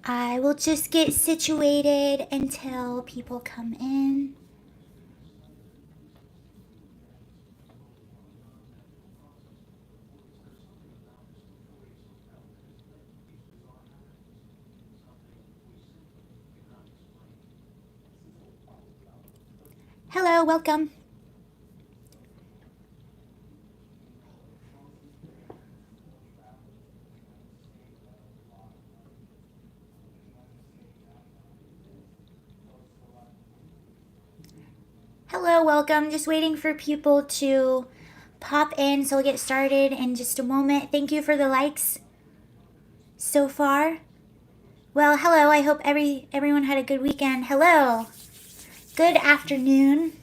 I will just get situated until people come in. Hello, welcome. Hello, welcome. Just waiting for people to pop in, so we'll get started in just a moment. Thank you for the likes so far. Well, hello. I hope everyone had a good weekend. Hello. Good afternoon.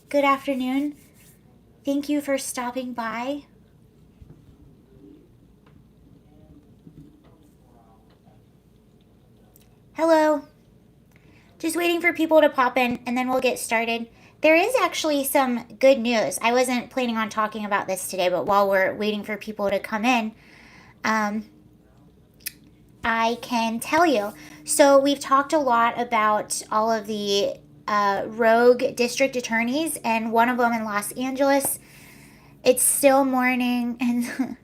Good afternoon. Thank you for stopping by. Hello. Just waiting for people to pop in and then we'll get started. There is actually some good news. I wasn't planning on talking about this today, but while we're waiting for people to come in, I can tell you. So, we've talked a lot about all of the rogue district attorneys, and one of them in Los Angeles. It's still morning, and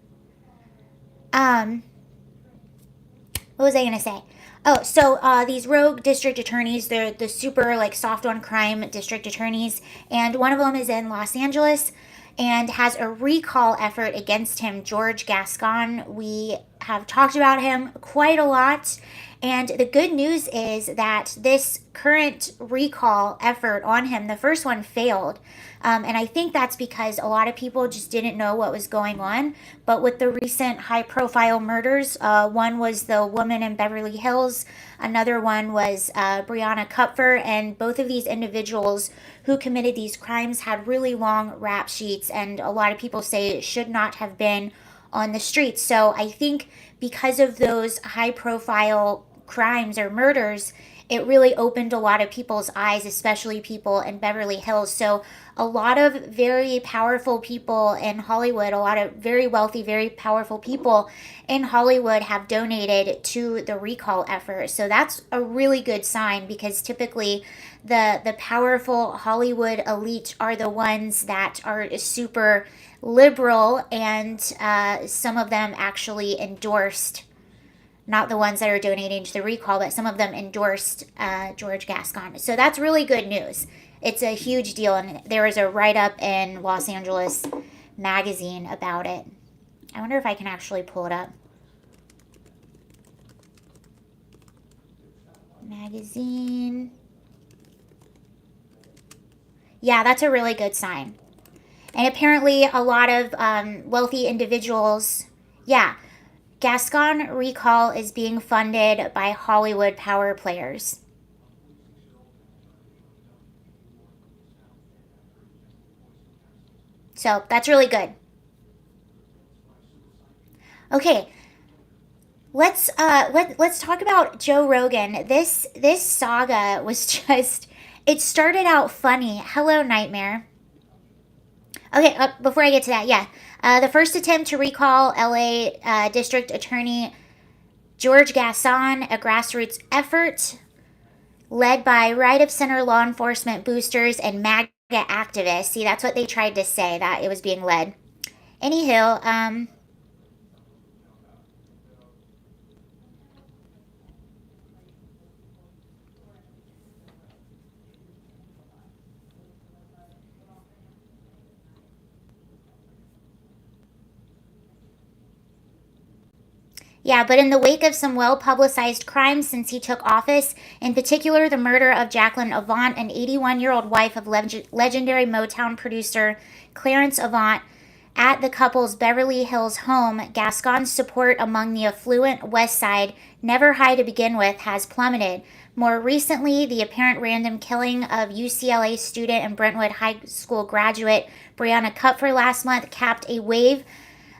what was I going to say? Oh, so these rogue district attorneys, they're the super like soft on crime district attorneys, and one of them is in Los Angeles and has a recall effort against him, George Gascon. We have talked about him quite a lot. And the good news is that this current recall effort on him, the first one failed. And I think that's because a lot of people just didn't know what was going on. But with the recent high profile murders, one was the woman in Beverly Hills, another one was Brianna Kupfer, and both of these individuals who committed these crimes had really long rap sheets, and a lot of people say it should not have been on the streets. So I think because of those high profile crimes or murders, it really opened a lot of people's eyes, especially people in Beverly Hills. So a lot of very powerful people in Hollywood, a lot of very wealthy, very powerful people in Hollywood have donated to the recall effort. So that's a really good sign, because typically the powerful Hollywood elite are the ones that are super liberal, and some of them actually endorsed, not the ones that are donating to the recall, but some of them endorsed George Gascon. So that's really good news. It's a huge deal, and there was a write-up in Los Angeles magazine about it. I wonder if I can actually pull it up. Magazine. Yeah, that's a really good sign. And apparently a lot of wealthy individuals, yeah, Gascon recall is being funded by Hollywood power players. So that's really good. Okay, let's talk about Joe Rogan. This saga was just, it started out funny. Hello, Nightmare. Okay, before I get to that, yeah, the first attempt to recall LA District Attorney George Gascon, a grassroots effort led by right of center law enforcement boosters and MAGA activists. See, that's what they tried to say, that it was being led. Anywho, yeah, but in the wake of some well publicized crimes since he took office, in particular the murder of Jacqueline Avant, an 81-year-old wife of legendary Motown producer Clarence Avant, at the couple's Beverly Hills home, Gascon's support among the affluent West Side, never high to begin with, has plummeted. More recently, the apparent random killing of UCLA student and Brentwood High School graduate Brianna Kupfer last month capped a wave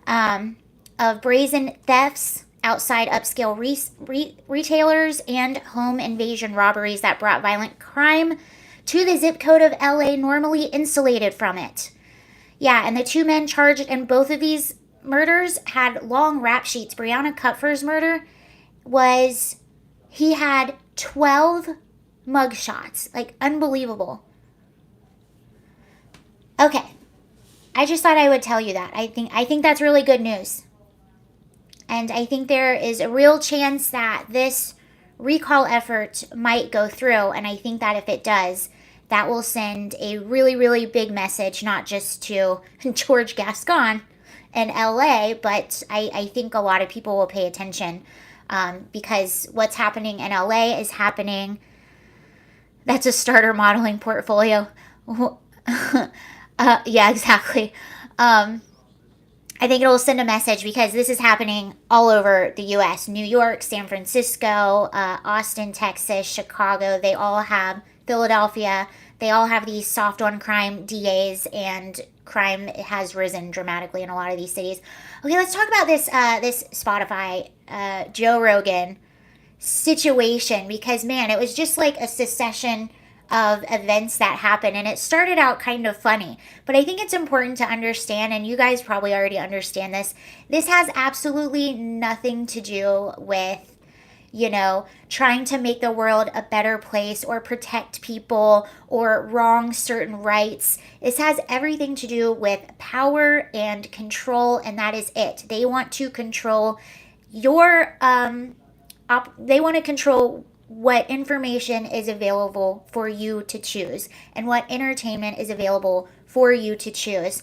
of brazen thefts outside upscale retailers and home invasion robberies that brought violent crime to the zip code of LA, normally insulated from it. Yeah, and the two men charged in both of these murders had long rap sheets. Brianna Kupfer's murder was He had 12 mugshots. Like, unbelievable. Okay. I just thought I would tell you that. I think that's really good news. And I think there is a real chance that this recall effort might go through. And I think that if it does, that will send a really, really big message, not just to George Gascon in LA, but I think a lot of people will pay attention because what's happening in LA is happening. That's a starter modeling portfolio. Yeah, exactly. I think it'll send a message because this is happening all over the U.S. New York, San Francisco, Austin, Texas, Chicago. They all have Philadelphia. They all have these soft on crime DAs, and crime has risen dramatically in a lot of these cities. Okay, let's talk about this Spotify Joe Rogan situation because man, it was just like a succession of events that happened, and it started out kind of funny, but I think it's important to understand, and you guys probably already understand this has absolutely nothing to do with trying to make the world a better place or protect people or wrong certain rights. This has everything to do with power and control, and that is it. They want to control your they want to control what information is available for you to choose and what entertainment is available for you to choose.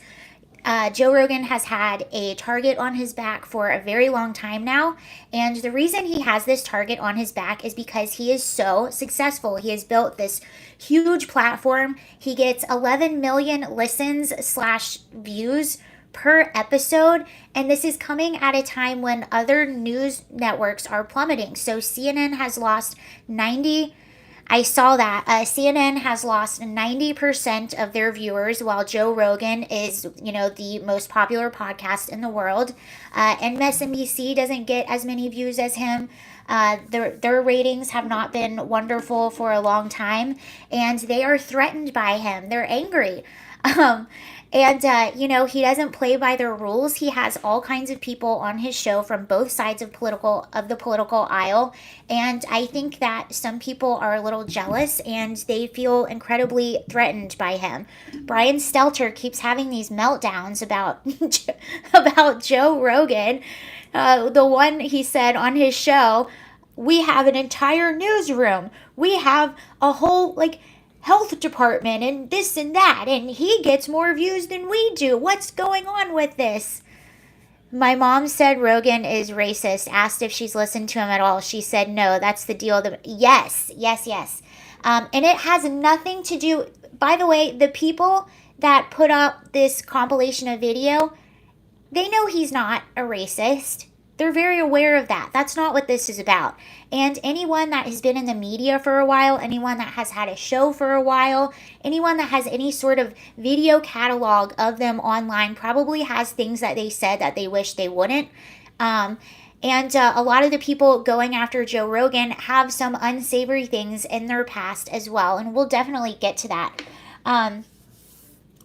Joe Rogan has had a target on his back for a very long time now. And the reason he has this target on his back is because he is so successful. He has built this huge platform. He gets 11 million listens/views per episode, and this is coming at a time when other news networks are plummeting. So CNN has lost 90 I saw that CNN has lost 90% of their viewers, while Joe Rogan is, the most popular podcast in the world. MSNBC doesn't get as many views as him. Their ratings have not been wonderful for a long time, and they are threatened by him. They're angry. He doesn't play by their rules. He has all kinds of people on his show from both sides of the political aisle. And I think that some people are a little jealous and they feel incredibly threatened by him. Brian Stelter keeps having these meltdowns about, about Joe Rogan. The one he said on his show, we have an entire newsroom. We have a whole, health department and this and that, and he gets more views than we do. What's going on with this? My mom said Rogan is racist, asked if she's listened to him at all. She said no, that's the deal. Yes. And it has nothing to do, by the way, the people that put up this compilation of video, they know he's not a racist. They're very aware of that. That's not what this is about. And anyone that has been in the media for a while, anyone that has had a show for a while, anyone that has any sort of video catalog of them online probably has things that they said that they wish they wouldn't. A lot of the people going after Joe Rogan have some unsavory things in their past as well. And we'll definitely get to that.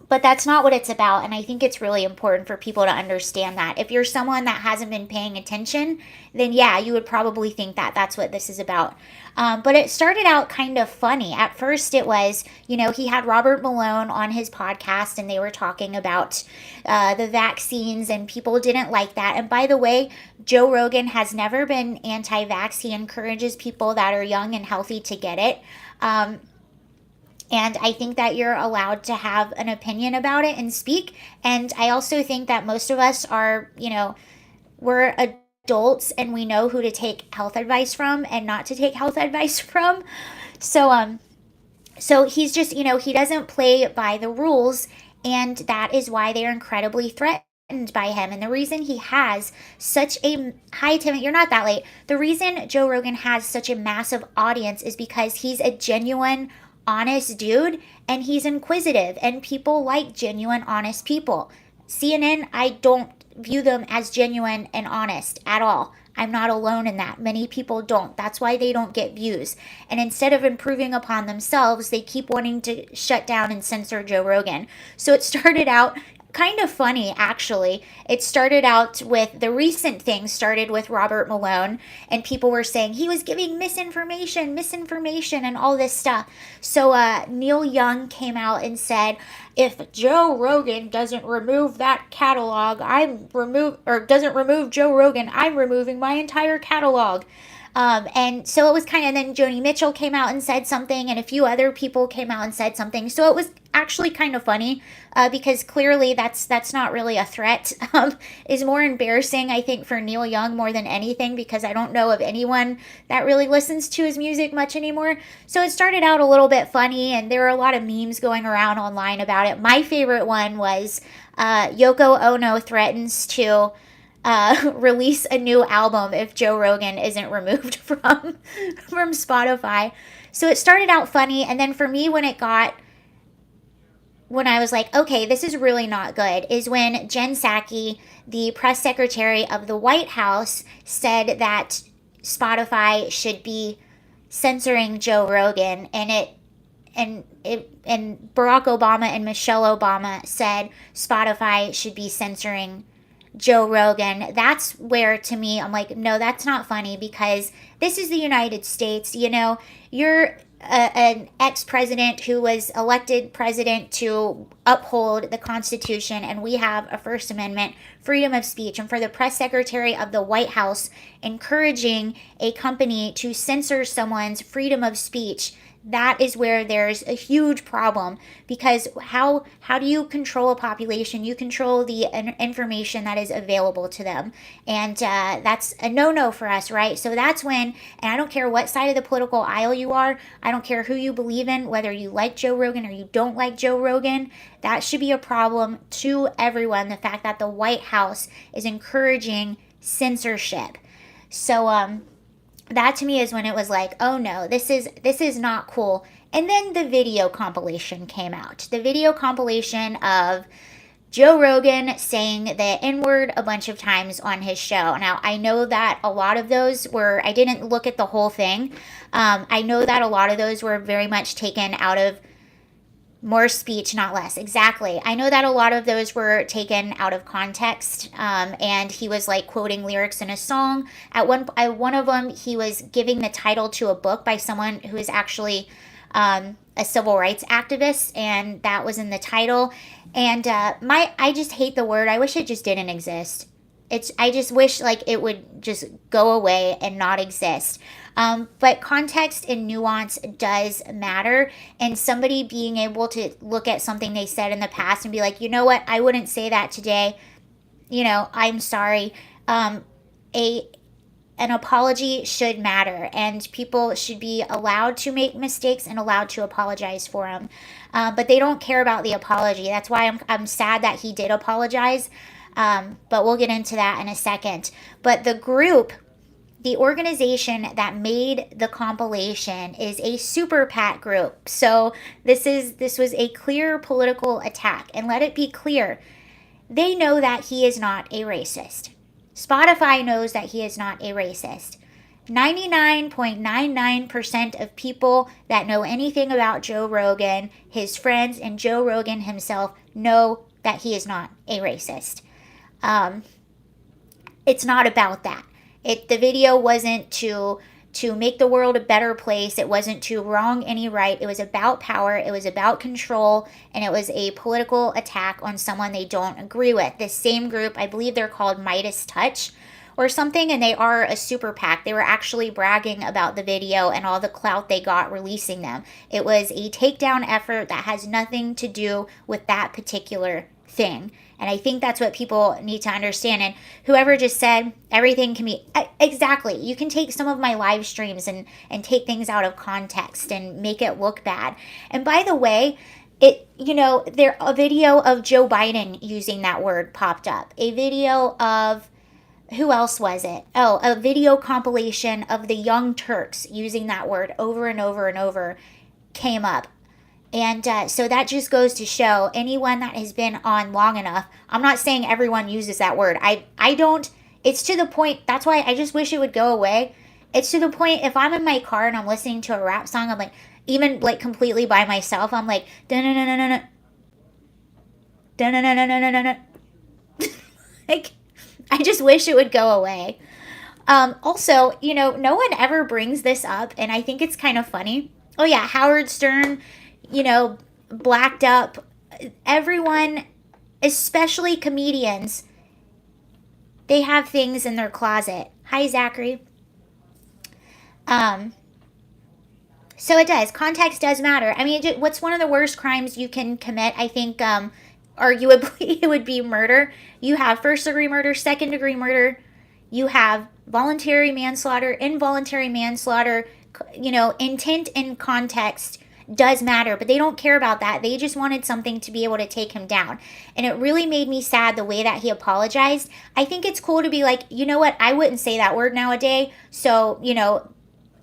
But that's not what it's about, and I think it's really important for people to understand that. If you're someone that hasn't been paying attention, then yeah, you would probably think that that's what this is about. But it started out kind of funny. At first it was, he had Robert Malone on his podcast, and they were talking about the vaccines, and people didn't like that. And by the way, Joe Rogan has never been anti-vax. He encourages people that are young and healthy to get it. And I think that you're allowed to have an opinion about it and speak. And I also think that most of us are, we're adults and we know who to take health advice from and not to take health advice from. So he's just, he doesn't play by the rules. And that is why they're incredibly threatened by him. And the reason he has such a high timid, you're not that late. The reason Joe Rogan has such a massive audience is because he's a genuine, honest dude, and he's inquisitive, and people like genuine, honest people. CNN, I don't view them as genuine and honest at all. I'm not alone in that. Many people don't. That's why they don't get views. And instead of improving upon themselves, they keep wanting to shut down and censor Joe Rogan. So it started out kind of funny, actually. It started out with the recent thing started with Robert Malone, and people were saying he was giving misinformation, and all this stuff. So Neil Young came out and said, if Joe Rogan doesn't remove that catalog, doesn't remove Joe Rogan, I'm removing my entire catalog. And so it was kind of, and then Joni Mitchell came out and said something, and a few other people came out and said something. So it was actually kind of funny, because clearly that's not really a threat. Is more embarrassing, I think, for Neil Young more than anything, because I don't know of anyone that really listens to his music much anymore. So it started out a little bit funny, and there were a lot of memes going around online about it. My favorite one was Yoko Ono threatens to release a new album if Joe Rogan isn't removed from Spotify. So it started out funny, and then for me, when I was like, okay, this is really not good, is when Jen Psaki, the press secretary of the White House, said that Spotify should be censoring Joe Rogan, and Barack Obama and Michelle Obama said Spotify should be censoring Joe Rogan. That's where, to me, I'm like, no, that's not funny, because this is the United States. You're an ex-president who was elected president to uphold the Constitution, and we have a First Amendment freedom of speech. And for the press secretary of the White House encouraging a company to censor someone's freedom of speech, that is where there's a huge problem, because how do you control a population? You control the information that is available to them, and that's a no-no for us, right? So that's when, and I don't care what side of the political aisle you are, I don't care who you believe in, whether you like Joe Rogan or you don't like Joe Rogan, that should be a problem to everyone, the fact that the White House is encouraging censorship. So that to me is when it was like, oh no, this is not cool. And then the video compilation came out. The video compilation of Joe Rogan saying the N-word a bunch of times on his show. Now, I know that a lot of those were, I didn't look at the whole thing. I know that a lot of those were very much taken out of more speech, not less. Exactly. I know that a lot of those were taken out of context, and he was like quoting lyrics in a song. At one of them, he was giving the title to a book by someone who is actually a civil rights activist, and that was in the title. And I just hate the word. I wish it just didn't exist. I just wish like it would just go away and not exist. But context and nuance does matter, and somebody being able to look at something they said in the past and be like, you know what, I wouldn't say that today. I'm sorry. An apology should matter, and people should be allowed to make mistakes and allowed to apologize for them. But they don't care about the apology. That's why I'm sad that he did apologize. But we'll get into that in a second. But the organization that made the compilation is a super PAC group. So this was a clear political attack. And let it be clear, they know that he is not a racist. Spotify knows that he is not a racist. 99.99% of people that know anything about Joe Rogan, his friends, and Joe Rogan himself know that he is not a racist. It's not about that. The video wasn't to make the world a better place. It wasn't to wrong any right. It was about power. It was about control. And it was a political attack on someone they don't agree with. This same group, I believe they're called Midas Touch or something, and they are a super PAC. They were actually bragging about the video and all the clout they got releasing them. It was a takedown effort that has nothing to do with that particular thing. And I think that's what people need to understand. And whoever just said everything can be, exactly, you can take some of my live streams and take things out of context and make it look bad. And by the way, a video of Joe Biden using that word popped up. A video of, who else was it? Oh, a video compilation of the Young Turks using that word over and over and over came up. And so that just goes to show anyone that has been on long enough. I'm not saying everyone uses that word. I don't. It's to the point. That's why I just wish it would go away. It's to the point, if I'm in my car and I'm listening to a rap song, I'm like, even like completely by myself, I'm like, no. Dun, dun, dun, dun, dun, dun, dun. Like, I just wish it would go away. Also, no one ever brings this up, and I think it's kind of funny. Oh, yeah, Howard Stern, blacked up. Everyone, especially comedians, they have things in their closet. Hi, Zachary. Um, so it does. Context does matter. I mean, what's one of the worst crimes you can commit? I think, arguably, it would be murder. You have first degree murder, second degree murder. You have voluntary manslaughter, involuntary manslaughter. Intent and context does matter, but they don't care about that. They just wanted something to be able to take him down. And it really made me sad the way that he apologized. I think it's cool to be like, you know what? I wouldn't say that word nowadays. So,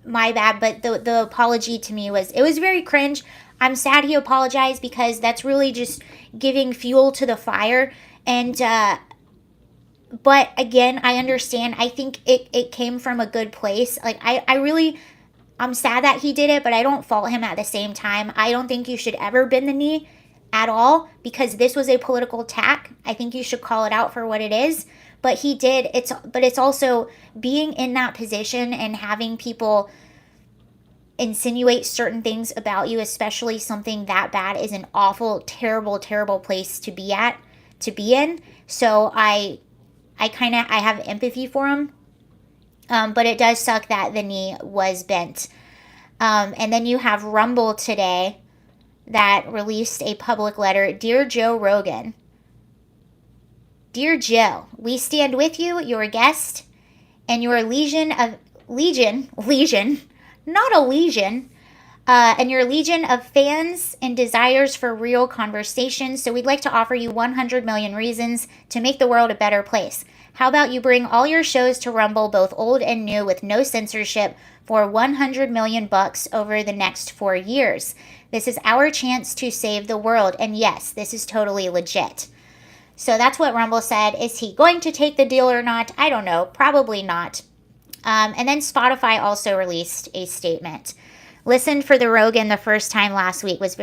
my bad. But the apology to me it was very cringe. I'm sad he apologized because that's really just giving fuel to the fire. And, but again, I understand. I think it came from a good place. Like, I'm sad that he did it, but I don't fault him at the same time. I don't think you should ever bend the knee at all because this was a political attack. I think you should call it out for what it is. But he did. But it's also being in that position and having people insinuate certain things about you, especially something that bad, is an awful, terrible, terrible place to be in. So I have empathy for him. But it does suck that the knee was bent. And then you have Rumble today that released a public letter. Dear Joe Rogan, Dear Joe, we stand with you, your guest, and your legion, not a legion, and your legion of fans and desires for real conversation. So we'd like to offer you 100 million reasons to make the world a better place. How about you bring all your shows to Rumble, both old and new, with no censorship, for 100 million bucks over the next 4 years. This is our chance to save the world. And yes, this is totally legit. So that's what Rumble said. Is he going to take the deal or not? I don't know. Probably not. And then Spotify also released a statement. Listen to Rogan the first time last week was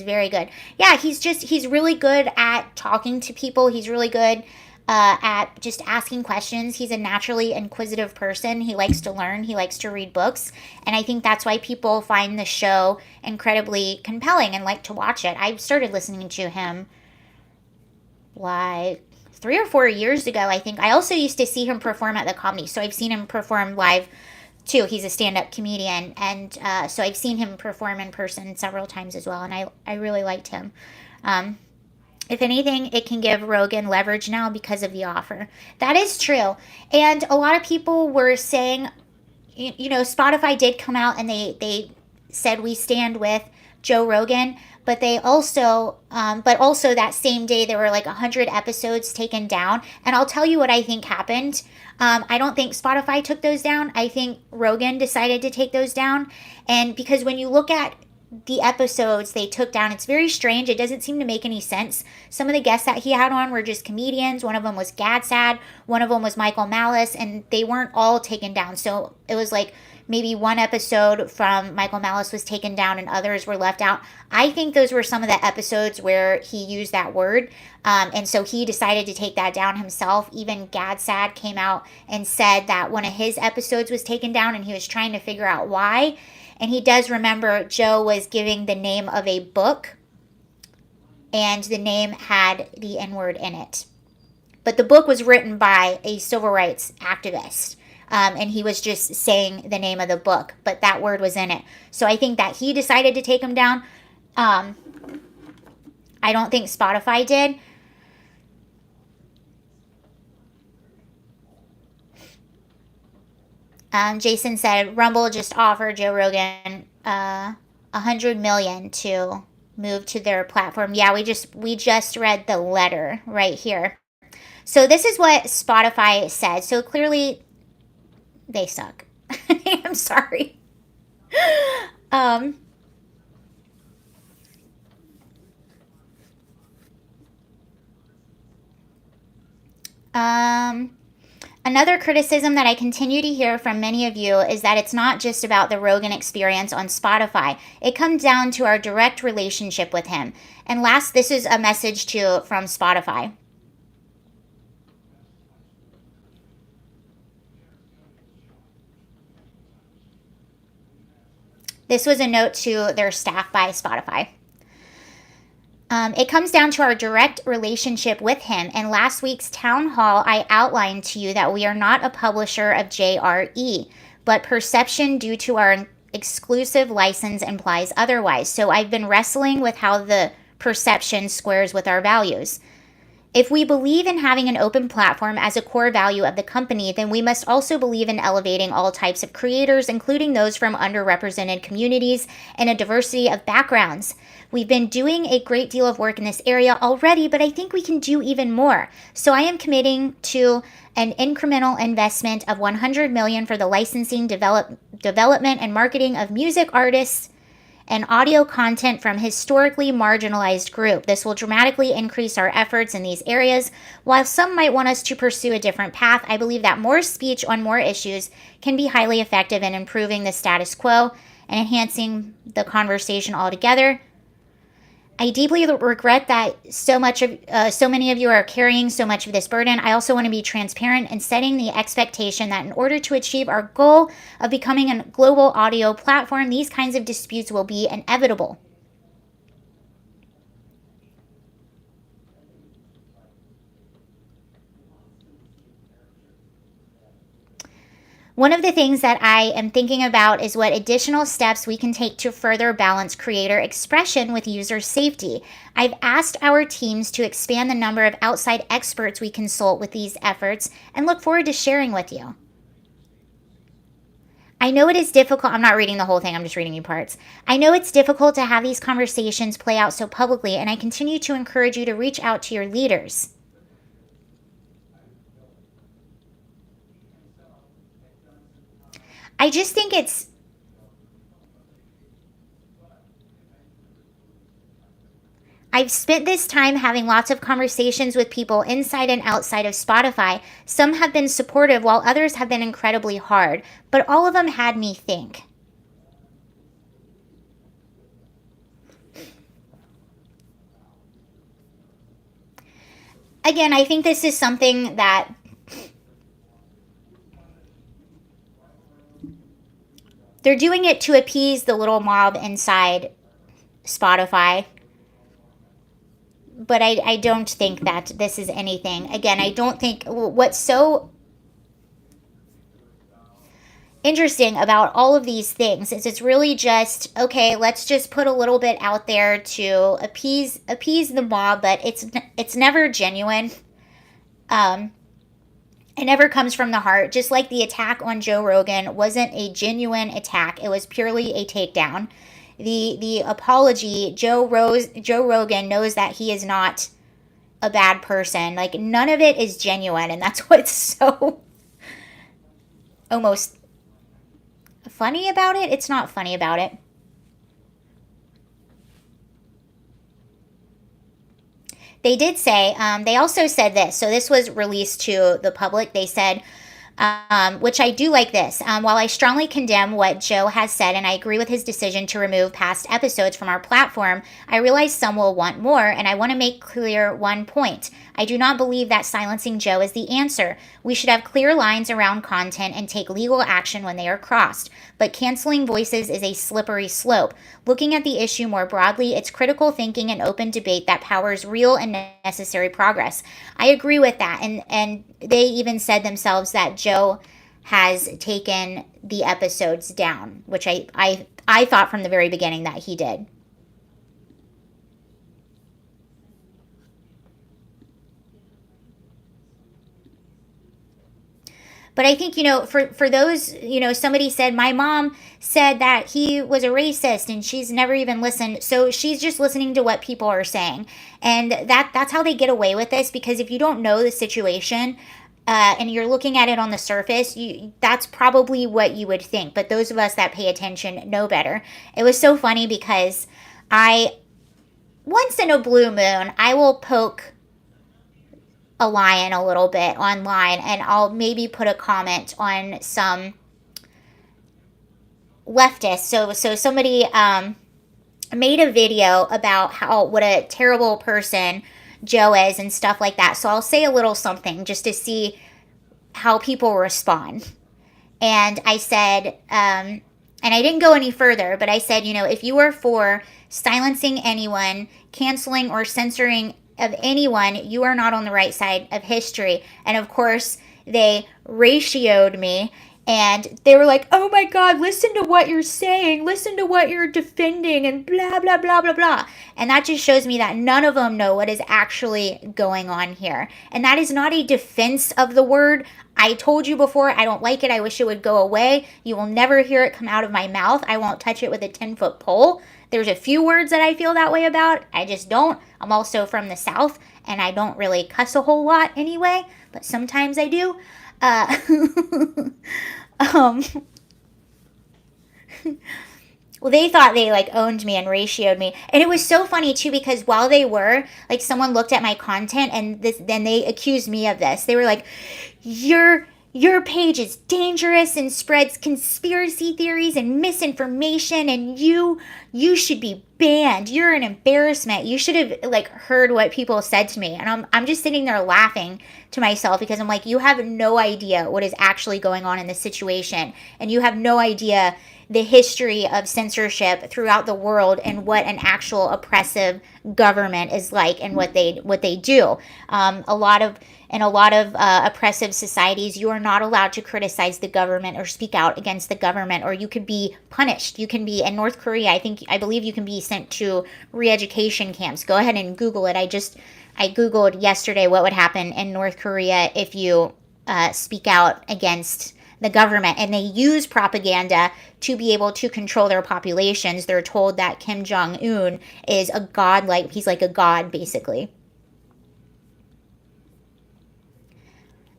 very good. Yeah, he's really good at talking to people. He's really good at just asking questions. He's a naturally inquisitive person. He likes to learn. He likes to read books. And I think that's why people find the show incredibly compelling and like to watch it. I started listening to him like 3 or 4 years ago, I think. I also used to see him perform at the Comedy. So I've seen him perform live too. He's a stand-up comedian, and so I've seen him perform in person several times as well, and I really liked him. If anything, it can give Rogan leverage now because of the offer. That is true. And a lot of people were saying, Spotify did come out and they said we stand with Joe Rogan, but they also, that same day there were like 100 episodes taken down. And I'll tell you what I think happened. I don't think Spotify took those down. I think Rogan decided to take those down. And because when you look at the episodes they took down, it's very strange. It doesn't seem to make any sense. Some of the guests that he had on were just comedians. One of them was Gascon. One of them was Michael Malice, and they weren't all taken down. So it was like maybe one episode from Michael Malice was taken down and others were left out. I think those were some of the episodes where he used that word. And so he decided to take that down himself. Even Gadsad came out and said that one of his episodes was taken down and he was trying to figure out why. And he does remember Joe was giving the name of a book, and the name had the N-word in it. But the book was written by a civil rights activist, and he was just saying the name of the book, but that word was in it. So I think that he decided to take him down. I don't think Spotify did. Jason said Rumble just offered Joe Rogan $100 million to move to their platform. Yeah, we just read the letter right here. So this is what Spotify said. So clearly they suck. I'm sorry. Another criticism that I continue to hear from many of you is that it's not just about the Rogan experience on Spotify. It comes down to our direct relationship with him. And last, this is a message from Spotify. This was a note to their staff by Spotify. It comes down to our direct relationship with him. In last week's town hall, I outlined to you that we are not a publisher of JRE, but perception due to our exclusive license implies otherwise. So I've been wrestling with how the perception squares with our values. If we believe in having an open platform as a core value of the company, then we must also believe in elevating all types of creators, including those from underrepresented communities and a diversity of backgrounds. We've been doing a great deal of work in this area already, but I think we can do even more. So I am committing to an incremental investment of $100 million for the licensing, development, and marketing of music artists and audio content from historically marginalized group. This will dramatically increase our efforts in these areas. While some might want us to pursue a different path, I believe that more speech on more issues can be highly effective in improving the status quo and enhancing the conversation altogether. I deeply regret that so many of you are carrying so much of this burden. I also want to be transparent in setting the expectation that in order to achieve our goal of becoming a global audio platform, these kinds of disputes will be inevitable. One of the things that I am thinking about is what additional steps we can take to further balance creator expression with user safety. I've asked our teams to expand the number of outside experts we consult with these efforts and look forward to sharing with you. I know it is difficult. I'm not reading the whole thing. I'm just reading you parts. I know it's difficult to have these conversations play out so publicly, and I continue to encourage you to reach out to your leaders. I just think I've spent this time having lots of conversations with people inside and outside of Spotify. Some have been supportive while others have been incredibly hard, but all of them had me think. Again, I think this is something that they're doing it to appease the little mob inside Spotify. But I don't think that this is anything. Again, I don't think what's so interesting about all of these things is it's really just, okay, let's just put a little bit out there to appease the mob, but it's never genuine. It never comes from the heart. Just like the attack on Joe Rogan wasn't a genuine attack. It was purely a takedown. The apology, Joe Rogan knows that he is not a bad person. Like, none of it is genuine, and that's what's so almost funny about it. It's not funny about it. They did say, they also said this. So this was released to the public. They said, which I do like this. While I strongly condemn what Joe has said and I agree with his decision to remove past episodes from our platform, I realize some will want more, and I want to make clear one point. I do not believe that silencing Joe is the answer. We should have clear lines around content and take legal action when they are crossed. But canceling voices is a slippery slope. Looking at the issue more broadly, it's critical thinking and open debate that powers real and necessary progress. I agree with that. And they even said themselves that Joe has taken the episodes down, which I thought from the very beginning that he did. But I think, for those, somebody said, my mom said that he was a racist and she's never even listened. So she's just listening to what people are saying. And that's how they get away with this, because if you don't know the situation and you're looking at it on the surface, that's probably what you would think. But those of us that pay attention know better. It was so funny because once in a blue moon, I will poke a lion a little bit online, and I'll maybe put a comment on some leftists. So somebody made a video about what a terrible person Joe is and stuff like that. So I'll say a little something just to see how people respond. And I said, and I didn't go any further, but I said, if you are for silencing anyone, canceling or censoring of anyone, you are not on the right side of history. And of course, they ratioed me. And they were like, oh my God, listen to what you're saying. Listen to what you're defending and blah, blah, blah, blah, blah. And that just shows me that none of them know what is actually going on here. And that is not a defense of the word. I told you before, I don't like it. I wish it would go away. You will never hear it come out of my mouth. I won't touch it with a 10-foot pole. There's a few words that I feel that way about. I just don't. I'm also from the South, and I don't really cuss a whole lot anyway, but sometimes I do. Well, they thought they owned me and ratioed me, and it was so funny too, because while they were someone looked at my content and then they accused me of this. They were like, your page is dangerous and spreads conspiracy theories and misinformation, and you should be banned. You're an embarrassment. You should have heard what people said to me. And I'm just sitting there laughing to myself, because I'm like, you have no idea what is actually going on in this situation, and you have no idea the history of censorship throughout the world and what an actual oppressive government is like and what they do. In a lot of oppressive societies, you are not allowed to criticize the government or speak out against the government, or you could be punished. You can be in North Korea. I believe you can be sent to re-education camps. Go ahead and Google it. I Googled yesterday what would happen in North Korea if you speak out against the government, and they use propaganda to be able to control their populations. They're told that Kim Jong-un is a god, he's like a god, basically.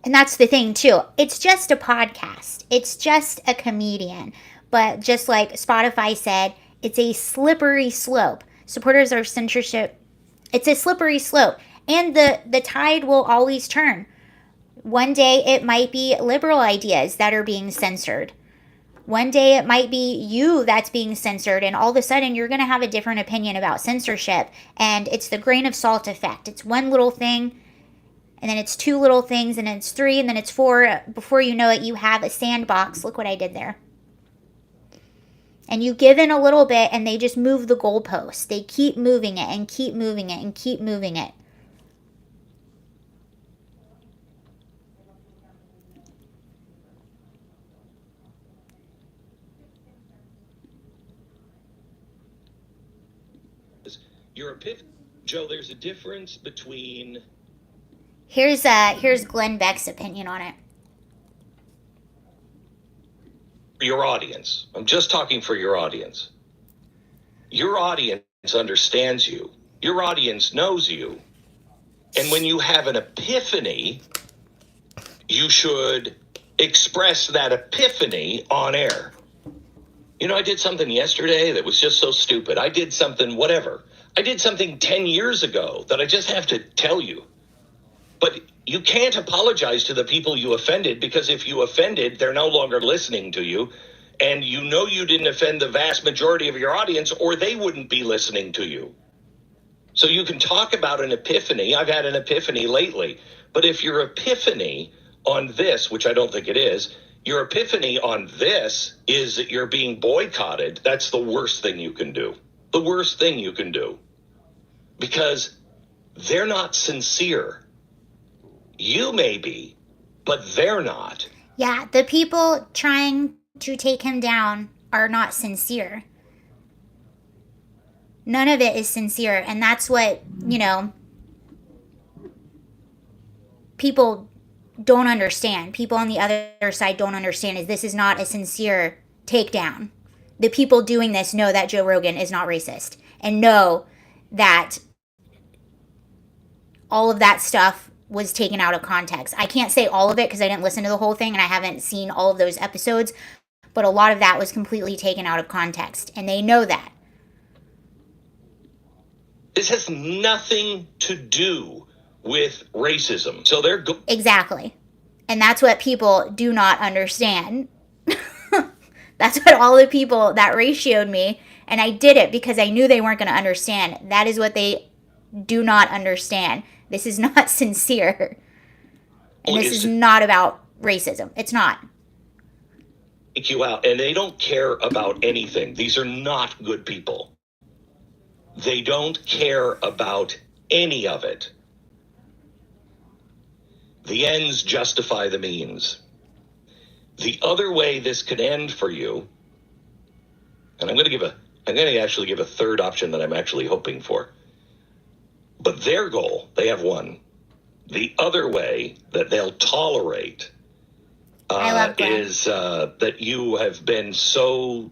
And that's the thing, too. It's just a podcast. It's just a comedian. But just like Spotify said, it's a slippery slope. Supporters of censorship, it's a slippery slope. And the tide will always turn. One day it might be liberal ideas that are being censored. One day it might be you that's being censored, and all of a sudden you're going to have a different opinion about censorship. And it's the grain of salt effect. It's one little thing, and then it's two little things, and then it's three, and then it's four. Before you know it, you have a sandbox. Look what I did there. And you give in a little bit, and they just move the goalposts. They keep moving it and keep moving it and keep moving it. Your epiphany, Joe, there's a difference between... Here's Glenn Beck's opinion on it. Your audience. I'm just talking for your audience. Your audience understands you. Your audience knows you. And when you have an epiphany, you should express that epiphany on air. I did something yesterday that was just so stupid. I did something, whatever. I did something 10 years ago that I just have to tell you. But you can't apologize to the people you offended, because if you offended, they're no longer listening to you. And you didn't offend the vast majority of your audience, or they wouldn't be listening to you. So you can talk about an epiphany. I've had an epiphany lately. But if your epiphany on this, which I don't think it is, your epiphany on this is that you're being boycotted, that's the worst thing you can do. The worst thing you can do. Because they're not sincere. You may be, but they're not. Yeah, the people trying to take him down are not sincere. None of it is sincere, and that's what, people don't understand. People on the other side don't understand, is this is not a sincere takedown. The people doing this know that Joe Rogan is not racist, and know that all of that stuff was taken out of context. I can't say all of it because I didn't listen to the whole thing and I haven't seen all of those episodes, but a lot of that was completely taken out of context, and they know that. This has nothing to do with racism. So they're exactly. And that's what people do not understand. That's what all the people that ratioed me, and I did it because I knew they weren't going to understand. That is what they do not understand. This is not sincere. And this is not about racism. It's not. Take you out, and they don't care about anything. These are not good people. They don't care about any of it. The ends justify the means. The other way this could end for you, and I'm going to actually give a third option that I'm actually hoping for. But their goal, they have one. The other way that they'll tolerate is that you have been so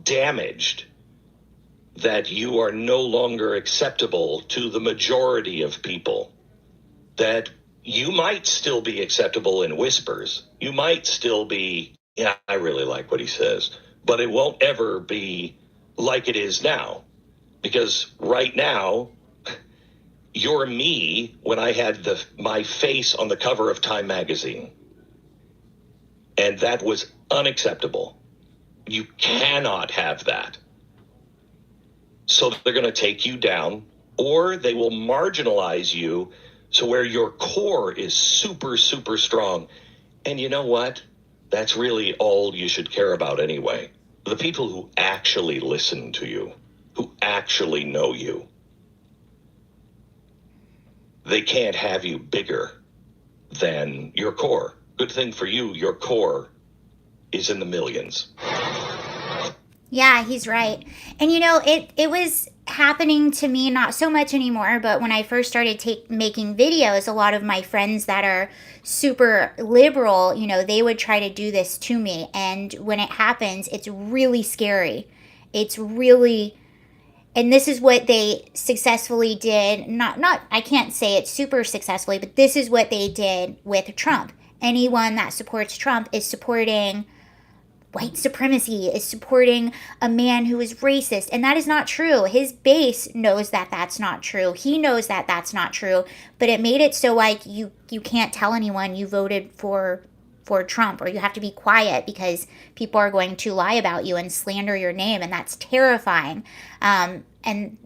damaged that you are no longer acceptable to the majority of people. That you might still be acceptable in whispers. You might still be, yeah, I really like what he says. But it won't ever be like it is now. Because right now, you're me when I had my face on the cover of Time magazine. And that was unacceptable. You cannot have that. So they're going to take you down, or they will marginalize you so where your core is super, super strong. And you know what? That's really all you should care about anyway. The people who actually listen to you, who actually know you, they can't have you bigger than your core. Good thing for you, your core is in the millions. Yeah, he's right. And you know, it was happening to me, not so much anymore, but when I first started making videos, a lot of my friends that are super liberal, you know, they would try to do this to me. And when it happens, it's really scary. It's really, and this is what they successfully did. Not I can't say it super successfully, but this is what they did with Trump. Anyone that supports Trump is supporting white supremacy, is supporting a man who is racist. And that is not true. His base knows that that's not true. He knows that that's not true. But it made it so like you can't tell anyone you voted for Trump, or you have to be quiet because people are going to lie about you and slander your name. And that's terrifying. And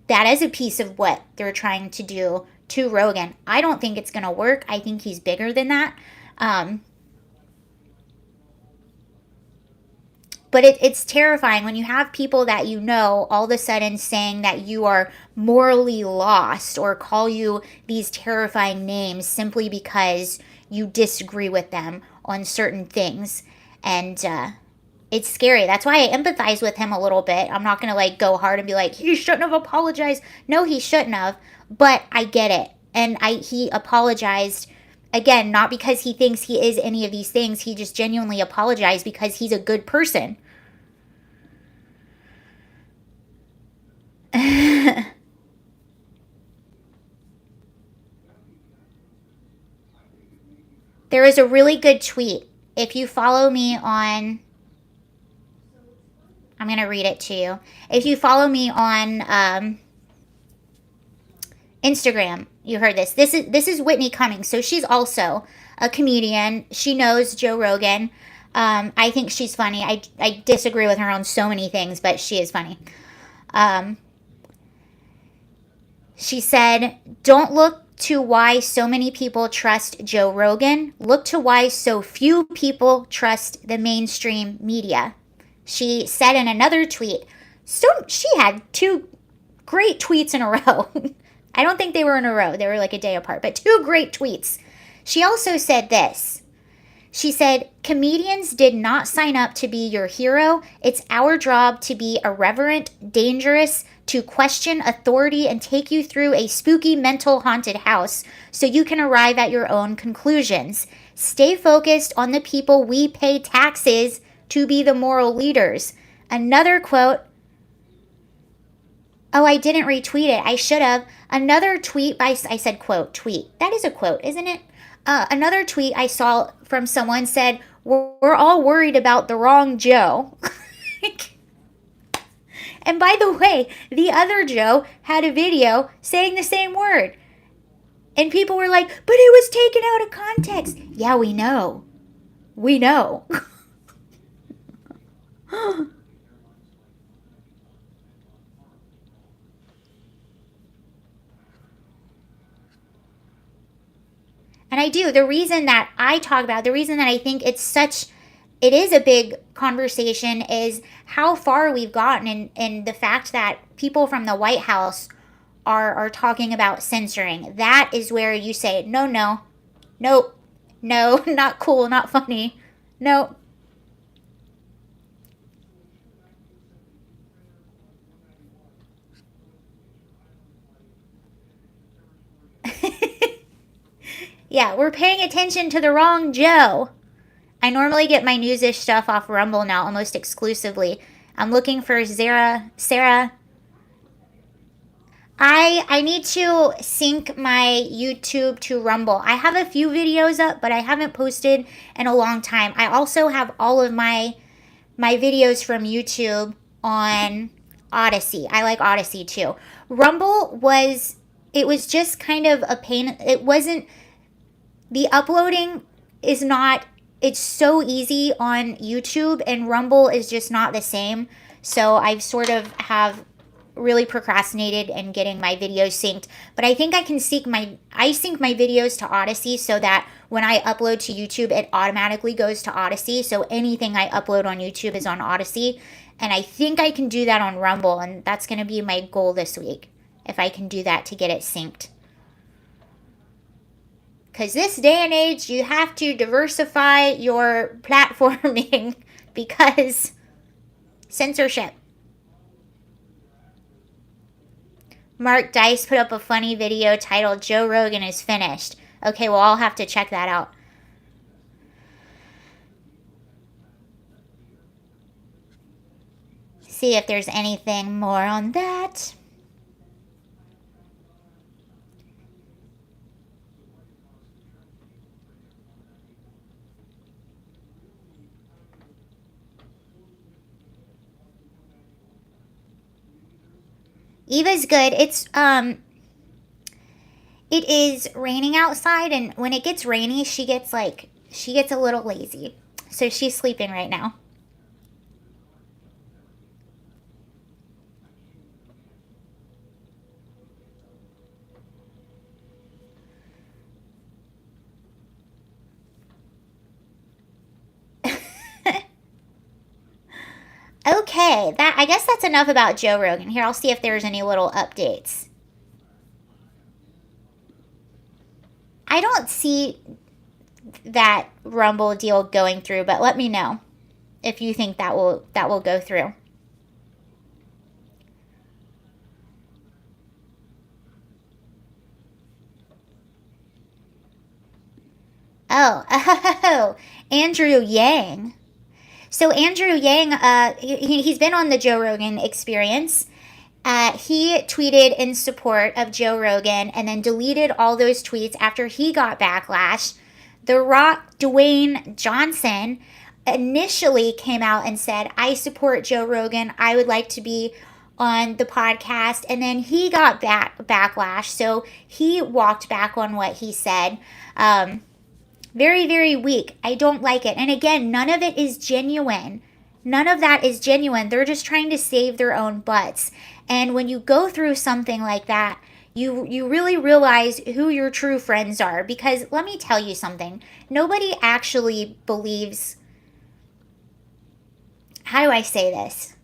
that is a piece of what they're trying to do to Rogan. I don't think it's going to work. I think he's bigger than that. But it's terrifying when you have people that you know all of a sudden saying that you are morally lost or call you these terrifying names simply because you disagree with them on certain things. And it's scary. That's why I empathize with him a little bit. I'm not going to like go hard and be like, he shouldn't have apologized. No, he shouldn't have. But I get it. And he apologized. Again, not because he thinks he is any of these things. He just genuinely apologized because he's a good person. There is a really good tweet. If you follow me on, I'm going to read it to you. If you follow me on Instagram, you heard this. This is Whitney Cummings. So she's also a comedian. She knows Joe Rogan. I think she's funny. I disagree with her on so many things, but she is funny. She said, "Don't look to why so many people trust Joe Rogan. Look to why so few people trust the mainstream media." She said in another tweet, so she had two great tweets in a row. I don't think they were in a row. They were like a day apart, but two great tweets. She also said this. She said, "Comedians did not sign up to be your hero. It's our job to be irreverent, dangerous, to question authority and take you through a spooky mental haunted house so you can arrive at your own conclusions. Stay focused on the people we pay taxes to be the moral leaders." Another quote. Oh, I didn't retweet it. I should have. Another tweet by, I said quote, tweet. That is a quote, isn't it? Another tweet I saw from someone said, "We're all worried about the wrong Joe." And by the way, the other Joe had a video saying the same word. And people were like, but it was taken out of context. Yeah, we know. We know. And I do. The reason that I talk about, the reason that I think it is a big conversation is how far we've gotten in the fact that people from the White House are talking about censoring. That is where you say, no, no, nope, no, not cool, not funny, no. Yeah, we're paying attention to the wrong Joe. I normally get my newsish stuff off Rumble now almost exclusively. I'm looking for Sarah. I need to sync my YouTube to Rumble. I have a few videos up, but I haven't posted in a long time. I also have all of my videos from YouTube on Odyssey. I like Odyssey too. Rumble was it was just kind of a pain. It wasn't the uploading is not it's so easy on YouTube and Rumble is just not the same. So I've sort of have really procrastinated in getting my videos synced. But I think I can sync my videos to Odyssey so that when I upload to YouTube it automatically goes to Odyssey. So anything I upload on YouTube is on Odyssey. And I think I can do that on Rumble, and that's gonna be my goal this week. If I can do that to get it synced. Because this day and age, you have to diversify your platforming because censorship. Mark Dice put up a funny video titled Joe Rogan is finished. Okay, well, I'll have to check that out. See if there's anything more on that. Eva's good. It is raining outside, and when it gets rainy, she gets a little lazy. So she's sleeping right now. Okay, I guess that's enough about Joe Rogan. Here, I'll see if there's any little updates. I don't see that Rumble deal going through, but let me know if you think that will go through. Oh, oh, Andrew Yang. So Andrew Yang, he's been on the Joe Rogan Experience. He tweeted in support of Joe Rogan and then deleted all those tweets after he got backlash. The Rock, Dwayne Johnson, initially came out and said, I support Joe Rogan. I would like to be on the podcast. And then he got backlash. So he walked back on what he said. Very, very weak. I don't like it. And again, none of it is genuine. None of that is genuine. They're just trying to save their own butts. And when you go through something like that, you really realize who your true friends are. Because let me tell you something. Nobody actually believes. How do I say this?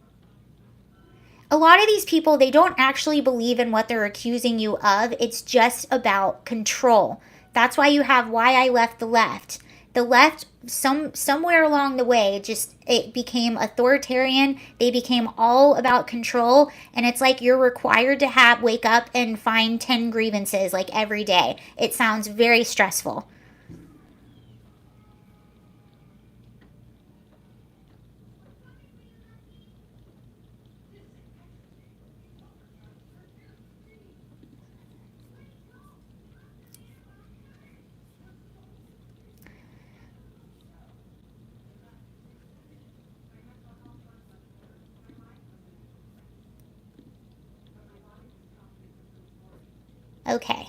A lot of these people, they don't actually believe in what they're accusing you of. It's just about control. That's why you have Why I Left the Left. The left, somewhere along the way, it became authoritarian. They became all about control, and it's like you're required to wake up and find 10 grievances like every day. It sounds very stressful. Okay.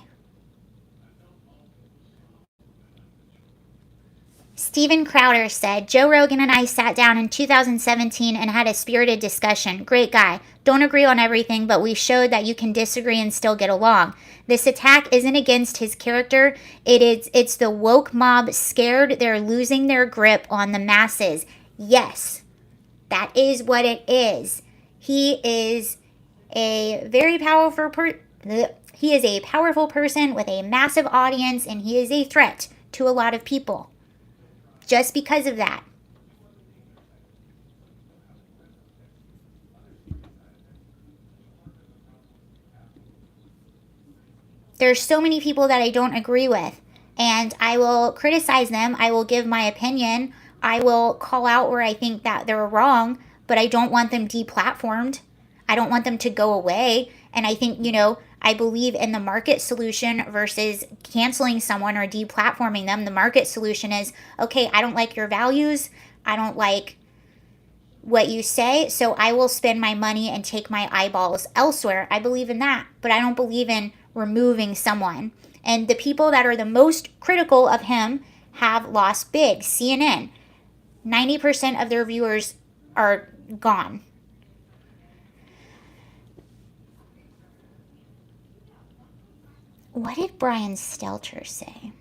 Steven Crowder said, Joe Rogan and I sat down in 2017 and had a spirited discussion. Great guy. Don't agree on everything, but we showed that you can disagree and still get along. This attack isn't against his character. It's the woke mob scared they're losing their grip on the masses. Yes, that is what it is. He is a very powerful he is a powerful person with a massive audience, and he is a threat to a lot of people. Just because of that. There's so many people that I don't agree with, and I will criticize them. I will give my opinion. I will call out where I think that they're wrong, but I don't want them deplatformed. I don't want them to go away. And I think, I believe in the market solution versus canceling someone or deplatforming them. The market solution is, okay, I don't like your values. I don't like what you say, so I will spend my money and take my eyeballs elsewhere. I believe in that, but I don't believe in removing someone. And the people that are the most critical of him have lost big. CNN, 90% of their viewers are gone. What did Brian Stelter say?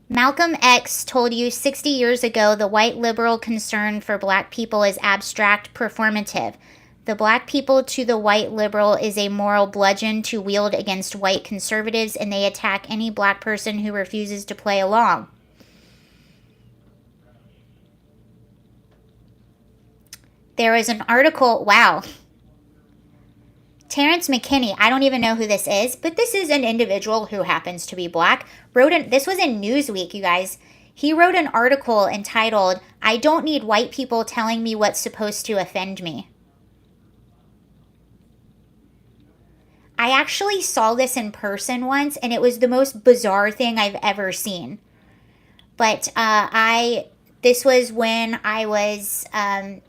Malcolm X told you 60 years ago the white liberal concern for black people is abstract performative. The black people to the white liberal is a moral bludgeon to wield against white conservatives, and they attack any black person who refuses to play along. There was an article, wow. Terrence McKinney, I don't even know who this is, but this is an individual who happens to be black. This was in Newsweek, you guys. He wrote an article entitled, I don't need white people telling me what's supposed to offend me. I actually saw this in person once, and it was the most bizarre thing I've ever seen. But this was when I was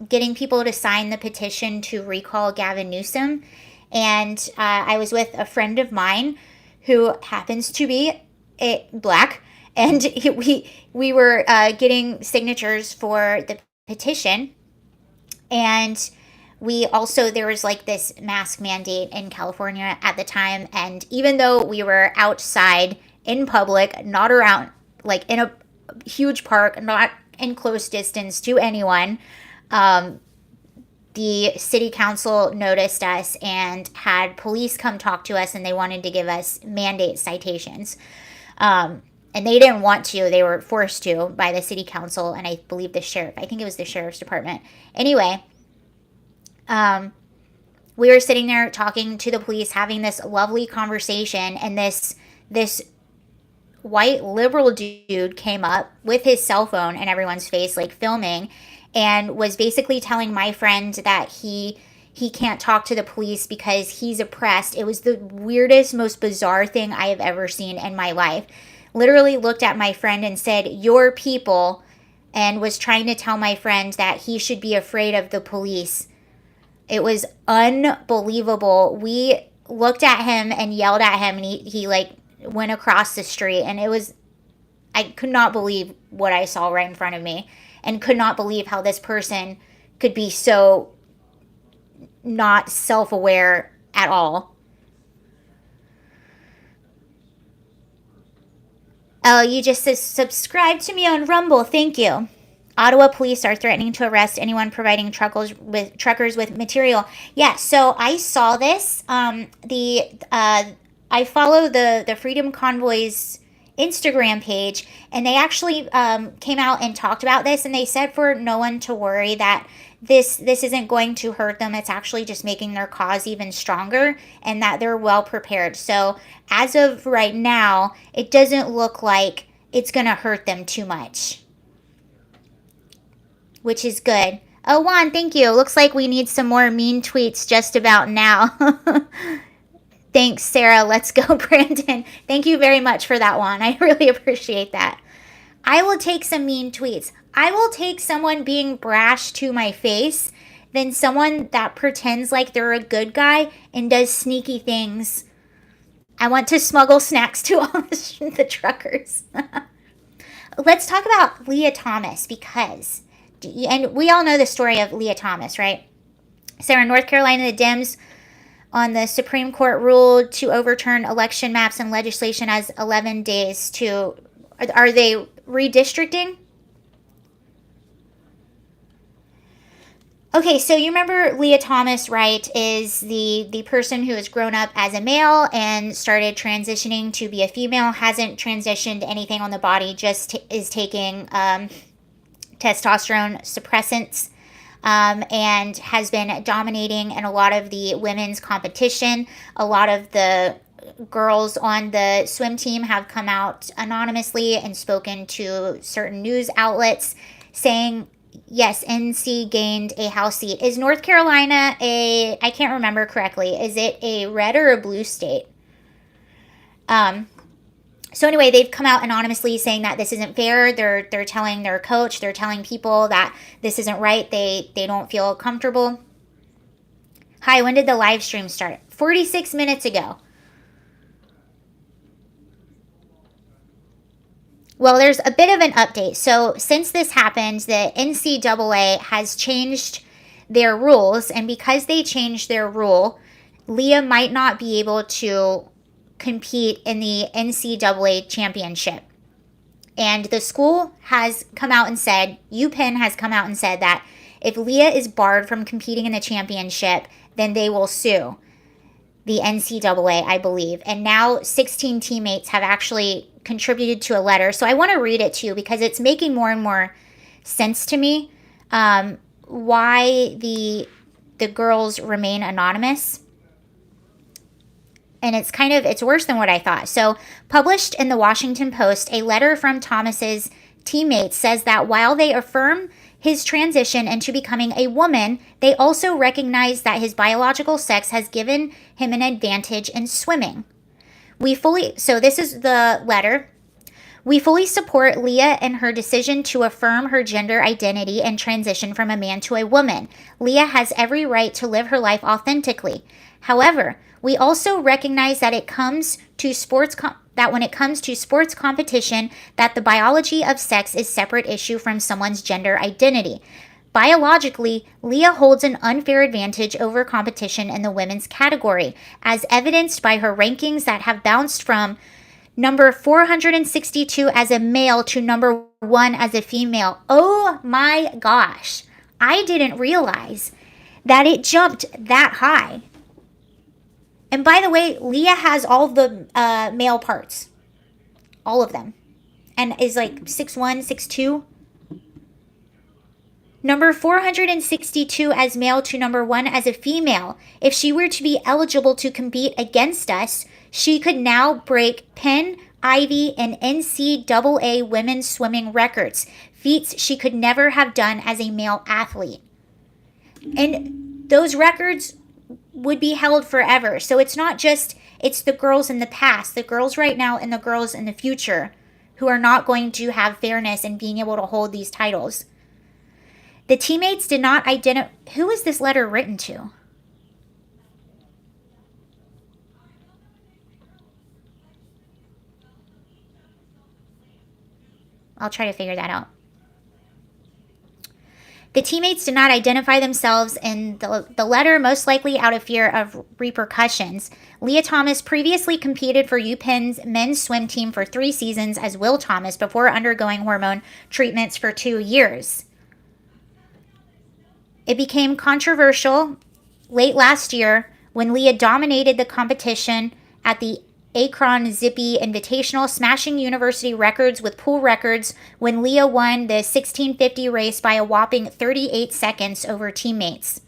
getting people to sign the petition to recall Gavin Newsom. And I was with a friend of mine who happens to be black. And we were getting signatures for the petition. And there was like this mask mandate in California at the time. And even though we were outside in public, not around, like in a huge park, not in close distance to anyone, the city council noticed us and had police come talk to us, and they wanted to give us mandate citations. And they didn't want to. They were forced to by the city council, and I believe the sheriff. I think it was the sheriff's department. Anyway, we were sitting there talking to the police, having this lovely conversation, and this white liberal dude came up with his cell phone in everyone's face, like filming, and was basically telling my friend that he can't talk to the police because he's oppressed. It was the weirdest, most bizarre thing I have ever seen in my life. Literally looked at my friend and said, "Your people," and was trying to tell my friend that he should be afraid of the police. It was unbelievable. We looked at him and yelled at him, and he like went across the street, and I could not believe what I saw right in front of me, and could not believe how this person could be so not self-aware at all. Oh, you just subscribe to me on Rumble. Thank you. Ottawa police are threatening to arrest anyone providing truckers with material. Yeah, so I saw this. I follow the Freedom Convoy's Instagram page, and they actually came out and talked about this, and they said for no one to worry, that this isn't going to hurt them. It's actually just making their cause even stronger, and that they're well prepared. So as of right now, it doesn't look like it's going to hurt them too much, which is good. Oh, Juan, thank you. Looks like we need some more mean tweets just about now. Thanks, Sarah. Let's go, Brandon. Thank you very much for that one. I really appreciate that. I will take some mean tweets. I will take someone being brash to my face than someone that pretends like they're a good guy and does sneaky things. I want to smuggle snacks to all the truckers. Let's talk about Leah Thomas because, and we all know the story of Leah Thomas, right? So in North Carolina, the Dems on the Supreme Court ruled to overturn election maps and legislation as 11 days to, are they redistricting? Okay, so you remember Leah Thomas, right, is the person who has grown up as a male and started transitioning to be a female, hasn't transitioned anything on the body, just is taking testosterone suppressants, and has been dominating in a lot of the women's competition. A lot of the girls on the swim team have come out anonymously and spoken to certain news outlets saying, yes, NC gained a House seat. Is North Carolina I can't remember correctly, is it a red or a blue state? So anyway, they've come out anonymously saying that this isn't fair. They're telling their coach, they're telling people that this isn't right. They don't feel comfortable. Hi, when did the live stream start? 46 minutes ago. Well, there's a bit of an update. So since this happened, the NCAA has changed their rules. And because they changed their rule, Leah might not be able to compete in the NCAA championship. And the school has come out and said, UPenn has come out and said that if Leah is barred from competing in the championship, then they will sue the NCAA, I believe. And now 16 teammates have actually contributed to a letter. So I want to read it to you because it's making more and more sense to me, why the girls remain anonymous. And it's worse than what I thought. So published in the Washington Post, a letter from Thomas's teammates says that while they affirm his transition into becoming a woman, they also recognize that his biological sex has given him an advantage in swimming. So this is the letter. We fully support Leah in her decision to affirm her gender identity and transition from a man to a woman. Leah has every right to live her life authentically. However, we also recognize that when it comes to sports competition, that the biology of sex is a separate issue from someone's gender identity. Biologically, Leah holds an unfair advantage over competition in the women's category, as evidenced by her rankings that have bounced from number 462 as a male to number 1 as a female. Oh my gosh. I didn't realize that it jumped that high. And by the way, Leah has all the male parts. All of them. And is like 6'1", 6'2". Number 462 as male to number 1 as a female. If she were to be eligible to compete against us, she could now break Penn, Ivy, and NCAA women's swimming records, feats she could never have done as a male athlete. And those records would be held forever. So it's not just, it's the girls in the past, the girls right now and the girls in the future who are not going to have fairness in being able to hold these titles. The teammates did not identify. Who is this letter written to? I'll try to figure that out. The teammates did not identify themselves in the letter, most likely out of fear of repercussions. Leah Thomas previously competed for UPenn's men's swim team for 3 seasons as Will Thomas before undergoing hormone treatments for 2 years. It became controversial late last year when Leah dominated the competition at the Akron Zippy Invitational, smashing university records with pool records when Leah won the 1650 race by a whopping 38 seconds over teammates.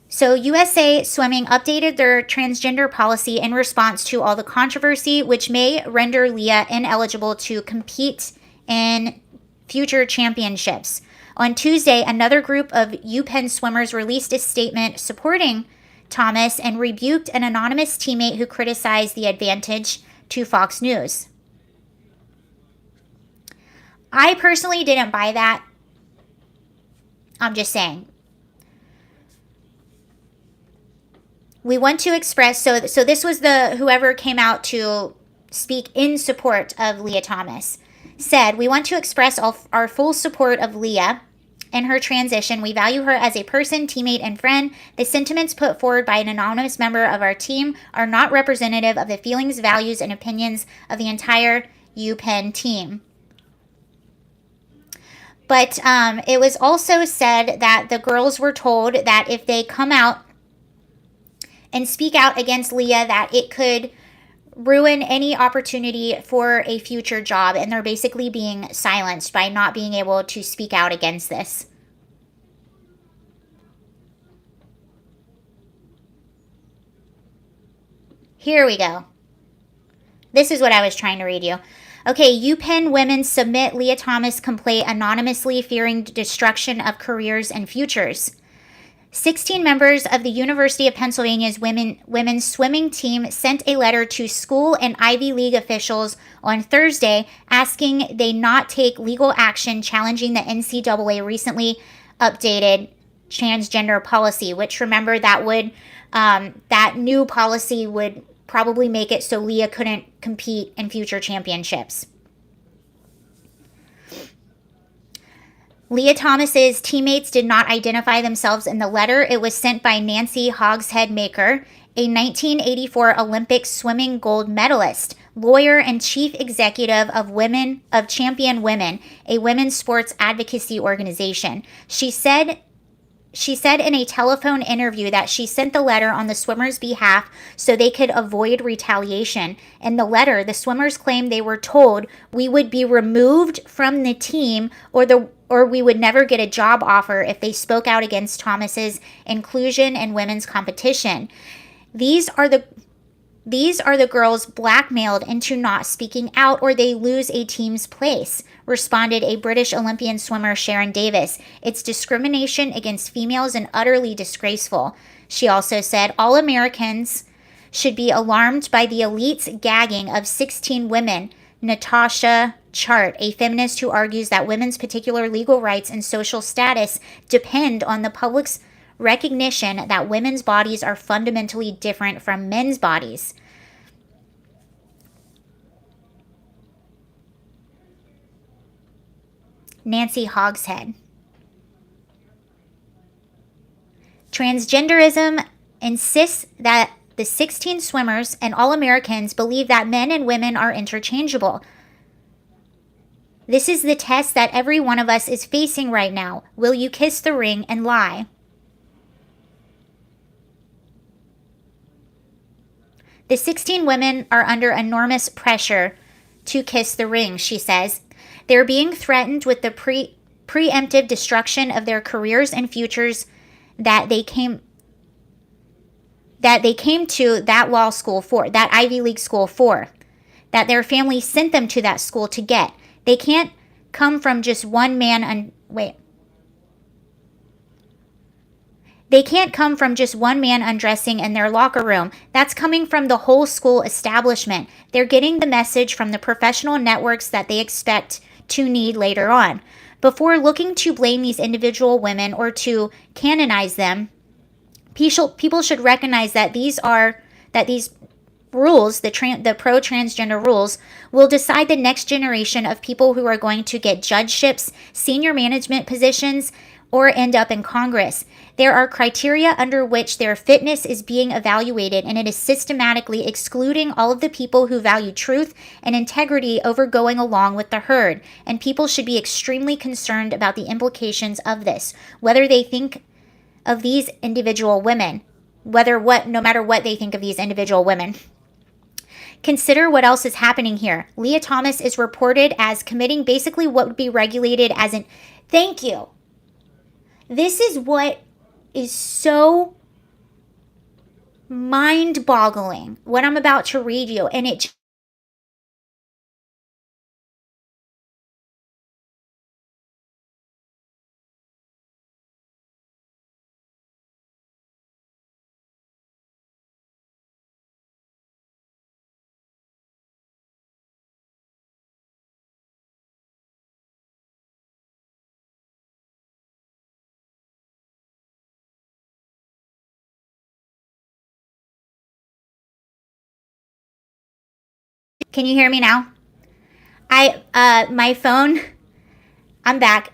So USA Swimming updated their transgender policy in response to all the controversy, which may render Leah ineligible to compete in future championships. On Tuesday, another group of UPenn swimmers released a statement supporting Thomas and rebuked an anonymous teammate who criticized the advantage to Fox News. I personally didn't buy that. I'm just saying. We want to express, so this was the whoever came out to speak in support of Leah Thomas, said, we want to express our full support of Leah in her transition. We value her as a person, teammate, and friend. The sentiments put forward by an anonymous member of our team are not representative of the feelings, values, and opinions of the entire UPenn team. But it was also said that the girls were told that if they come out and speak out against Leah, that it could ruin any opportunity for a future job, and they're basically being silenced by not being able to speak out against this. Here we go. This is what I was trying to read you. Okay, UPenn women submit Leah Thomas complaint anonymously, fearing destruction of careers and futures. 16 members of the University of Pennsylvania's women's swimming team sent a letter to school and Ivy League officials on Thursday asking they not take legal action challenging the NCAA recently updated transgender policy, which, remember, that new policy would probably make it so Leah couldn't compete in future championships. Leah Thomas's teammates did not identify themselves in the letter. It was sent by Nancy Hogshead-Maker, a 1984 Olympic swimming gold medalist, lawyer, and chief executive of Champion Women, a women's sports advocacy organization. She said in a telephone interview that she sent the letter on the swimmers' behalf so they could avoid retaliation. In the letter, the swimmers claimed they were told we would be removed from the team or we would never get a job offer if they spoke out against Thomas's inclusion in women's competition. These are the girls blackmailed into not speaking out, or they lose a team's place, responded a British Olympian swimmer, Sharon Davis. It's discrimination against females and utterly disgraceful. She also said all Americans should be alarmed by the elite's gagging of 16 women. Natasha Chart, a feminist who argues that women's particular legal rights and social status depend on the public's recognition that women's bodies are fundamentally different from men's bodies. Nancy Hogshead. Transgenderism insists that the 16 swimmers and all Americans believe that men and women are interchangeable. This is the test that every one of us is facing right now. Will you kiss the ring and lie? The 16 women are under enormous pressure to kiss the ring, she says. They're being threatened with the preemptive destruction of their careers and futures that they came to that law school for, that Ivy League school for, that their family sent them to that school to get. They can't come from just one man They can't come from just one man undressing in their locker room. That's coming from the whole school establishment. They're getting the message from the professional networks that they expect to need later on. Before looking to blame these individual women or to canonize them, people should recognize that these rules, the pro-transgender rules, will decide the next generation of people who are going to get judgeships, senior management positions, or end up in Congress. There are criteria under which their fitness is being evaluated, and it is systematically excluding all of the people who value truth and integrity over going along with the herd. And people should be extremely concerned about the implications of this, whether they think of these individual women, no matter what they think of these individual women. Consider what else is happening here. Leah Thomas is reported as committing basically what would be regulated as an... Thank you. This is what is so mind-boggling, what I'm about to read you, and it Can you hear me now? My phone, I'm back.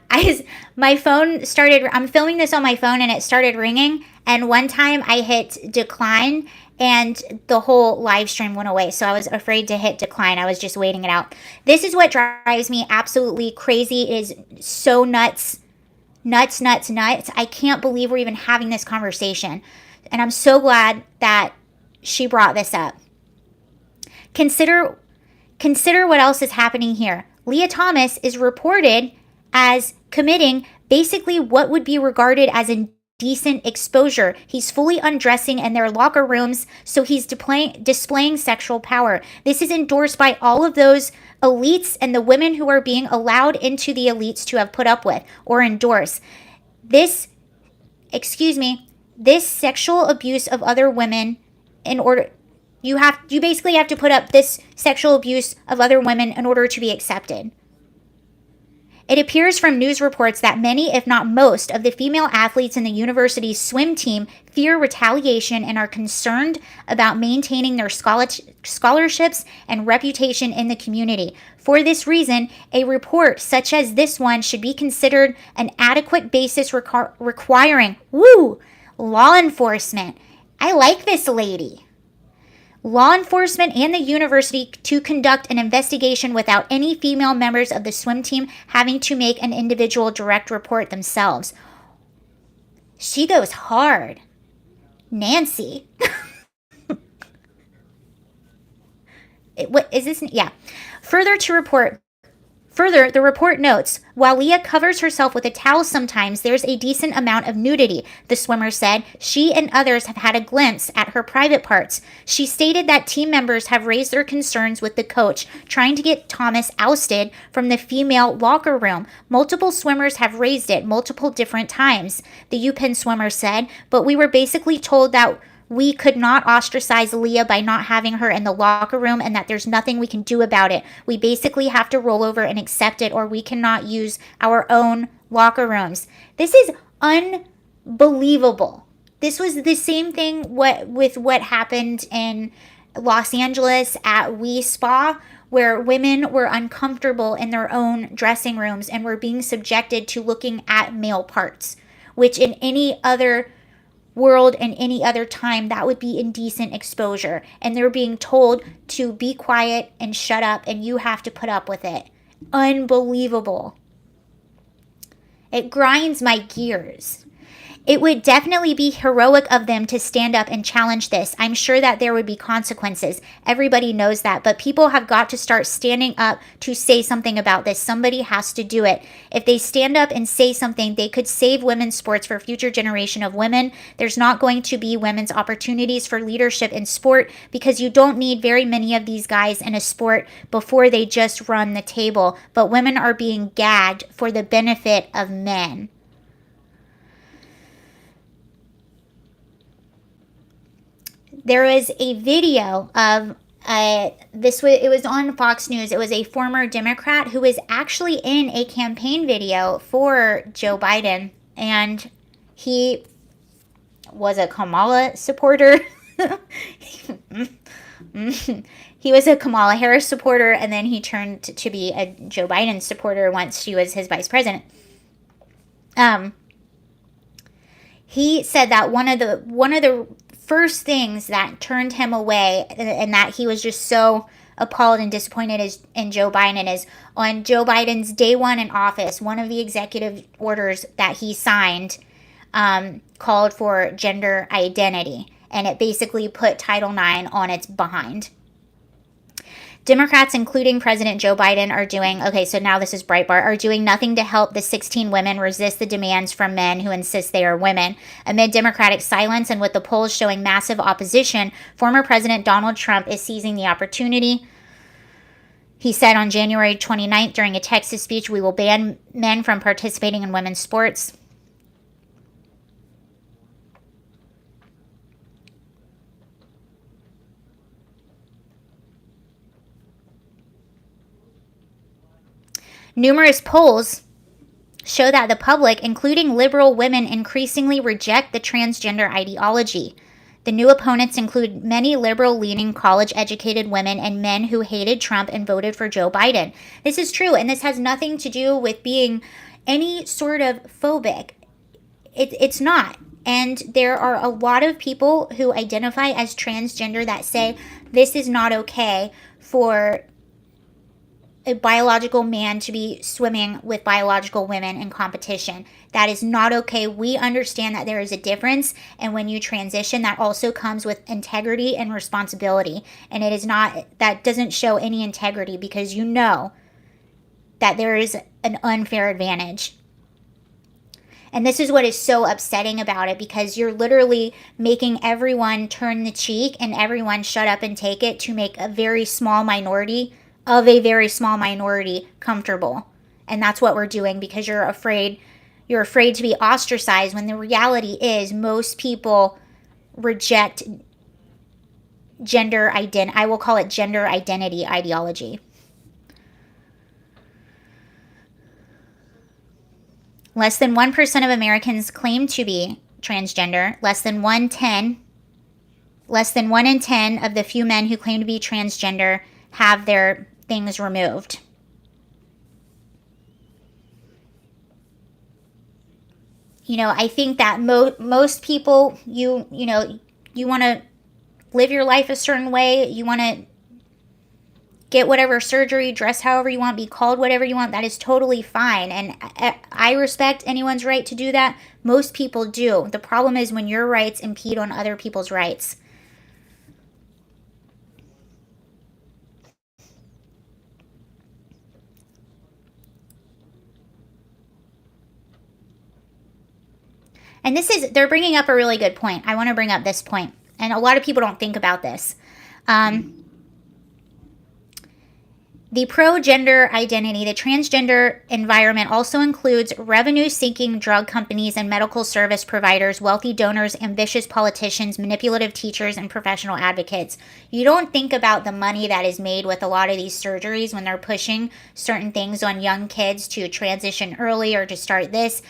My phone started, I'm filming this on my phone and it started ringing. And one time I hit decline and the whole live stream went away. So I was afraid to hit decline. I was just waiting it out. This is what drives me absolutely crazy. It is so nuts. I can't believe we're even having this conversation. And I'm so glad that she brought this up. Consider what else is happening here. Leah Thomas is reported as committing basically what would be regarded as indecent exposure. He's fully undressing in their locker rooms, so he's displaying sexual power. This is endorsed by all of those elites and the women who are being allowed into the elites to have put up with or endorse. This sexual abuse of other women you basically have to put up this sexual abuse of other women in order to be accepted. It appears from news reports that many, if not most, of the female athletes in the university's swim team fear retaliation and are concerned about maintaining their scholarships and reputation in the community. For this reason, a report such as this one should be considered an adequate basis requiring law enforcement. I like this lady. Law enforcement and the university to conduct an investigation without any female members of the swim team having to make an individual direct report themselves. She goes hard. Nancy. What is this? Yeah. Further, the report notes, while Leah covers herself with a towel sometimes, there's a decent amount of nudity, the swimmer said. She and others have had a glimpse at her private parts. She stated that team members have raised their concerns with the coach, trying to get Thomas ousted from the female locker room. Multiple swimmers have raised it multiple different times, the UPenn swimmer said, but we were basically told that we could not ostracize Leah by not having her in the locker room and that there's nothing we can do about it. We basically have to roll over and accept it or we cannot use our own locker rooms. This is unbelievable. This was the same thing with what happened in Los Angeles at We Spa, where women were uncomfortable in their own dressing rooms and were being subjected to looking at male parts, which in any other world and any other time that would be indecent exposure, and they're being told to be quiet and shut up and you have to put up with it. Unbelievable. It grinds my gears. It would definitely be heroic of them to stand up and challenge this. I'm sure that there would be consequences. Everybody knows that, but people have got to start standing up to say something about this. Somebody has to do it. If they stand up and say something, they could save women's sports for future generation of women. There's not going to be women's opportunities for leadership in sport because you don't need very many of these guys in a sport before they just run the table. But women are being gagged for the benefit of men. There was a video of it was on Fox News. It was a former Democrat who was actually in a campaign video for Joe Biden, and he was a Kamala supporter. He was a Kamala Harris supporter, and then he turned to be a Joe Biden supporter once she was his vice president. He said that one of the first things that turned him away and that he was just so appalled and disappointed in Joe Biden is on Joe Biden's day one in office, one of the executive orders that he signed called for gender identity, and it basically put Title IX on its behind. Democrats, including President Joe Biden, are doing nothing to help the 16 women resist the demands from men who insist they are women. Amid Democratic silence and with the polls showing massive opposition, former President Donald Trump is seizing the opportunity. He said on January 29th during a Texas speech, "We will ban men from participating in women's sports." Numerous polls show that the public, including liberal women, increasingly reject the transgender ideology. The new opponents include many liberal-leaning, college-educated women and men who hated Trump and voted for Joe Biden. This is true, and this has nothing to do with being any sort of phobic. It's not. And there are a lot of people who identify as transgender that say this is not okay for a biological man to be swimming with biological women in competition. That is not okay. We understand that there is a difference, and when you transition, that also comes with integrity and responsibility. And it is not, that doesn't show any integrity, because you know that there is an unfair advantage. And this is what is so upsetting about it, because you're literally making everyone turn the cheek and everyone shut up and take it to make a very small minority of a very small minority comfortable. And that's what we're doing, because you're afraid to be ostracized, when the reality is most people reject I will call it gender identity ideology. Less than 1% of Americans claim to be transgender. Less than 1 in 10 of the few men who claim to be transgender have their things removed. You know, I think that most people, you want to live your life a certain way. You want to get whatever surgery, dress however you want, be called whatever you want. That is totally fine. And I respect anyone's right to do that. Most people do. The problem is when your rights impede on other people's rights. And they're bringing up a really good point. I want to bring up this point. And a lot of people don't think about this. The pro-gender identity, the transgender environment also includes revenue-seeking drug companies and medical service providers, wealthy donors, ambitious politicians, manipulative teachers, and professional advocates. You don't think about the money that is made with a lot of these surgeries when they're pushing certain things on young kids to transition early or to start this.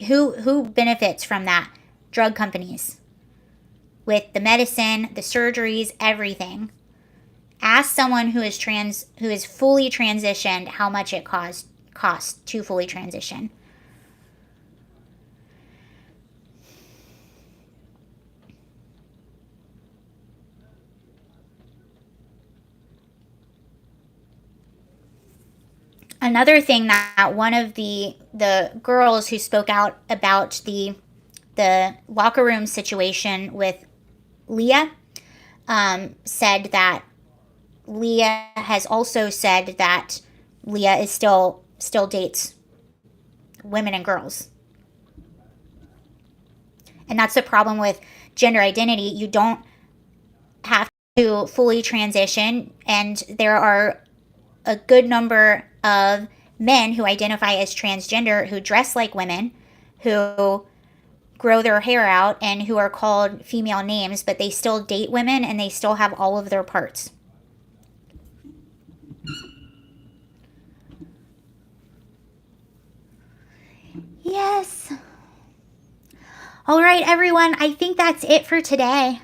Who benefits from that? Drug companies. With the medicine, the surgeries, everything. Ask someone who is fully transitioned how much it costs to fully transition. Another thing that one of the girls who spoke out about the locker room situation with Leah said that Leah has also said that Leah is still dates women and girls. And that's the problem with gender identity. You don't have to fully transition, and there are a good number of men who identify as transgender who dress like women, who grow their hair out, and who are called female names, but they still date women and they still have all of their parts. Yes. All right, everyone. I think that's it for today.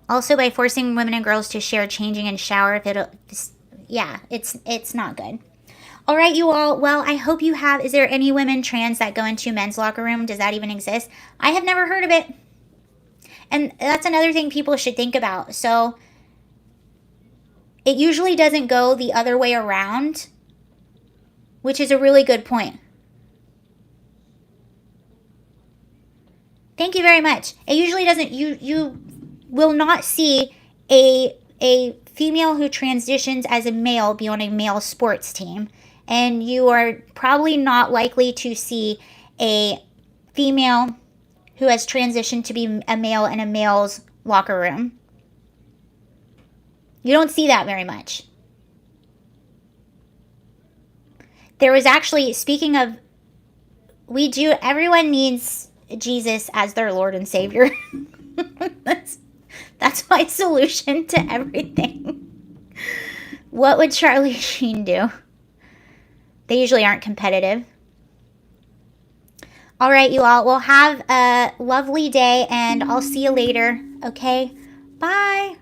Also, by forcing women and girls to share changing and shower, it's not good. All right, you all. Well, I hope you have. Is there any women trans that go into men's locker room? Does that even exist? I have never heard of it. And that's another thing people should think about. So it usually doesn't go the other way around, which is a really good point. Thank you very much. It usually doesn't. You will not see a female who transitions as a male be on a male sports team. And you are probably not likely to see a female who has transitioned to be a male in a male's locker room. You don't see that very much. There was actually, speaking of, everyone needs Jesus as their Lord and Savior. That's my solution to everything. What would Charlie Sheen do? They usually aren't competitive. All right, you all. Well, have a lovely day, and I'll see you later. Okay? Bye.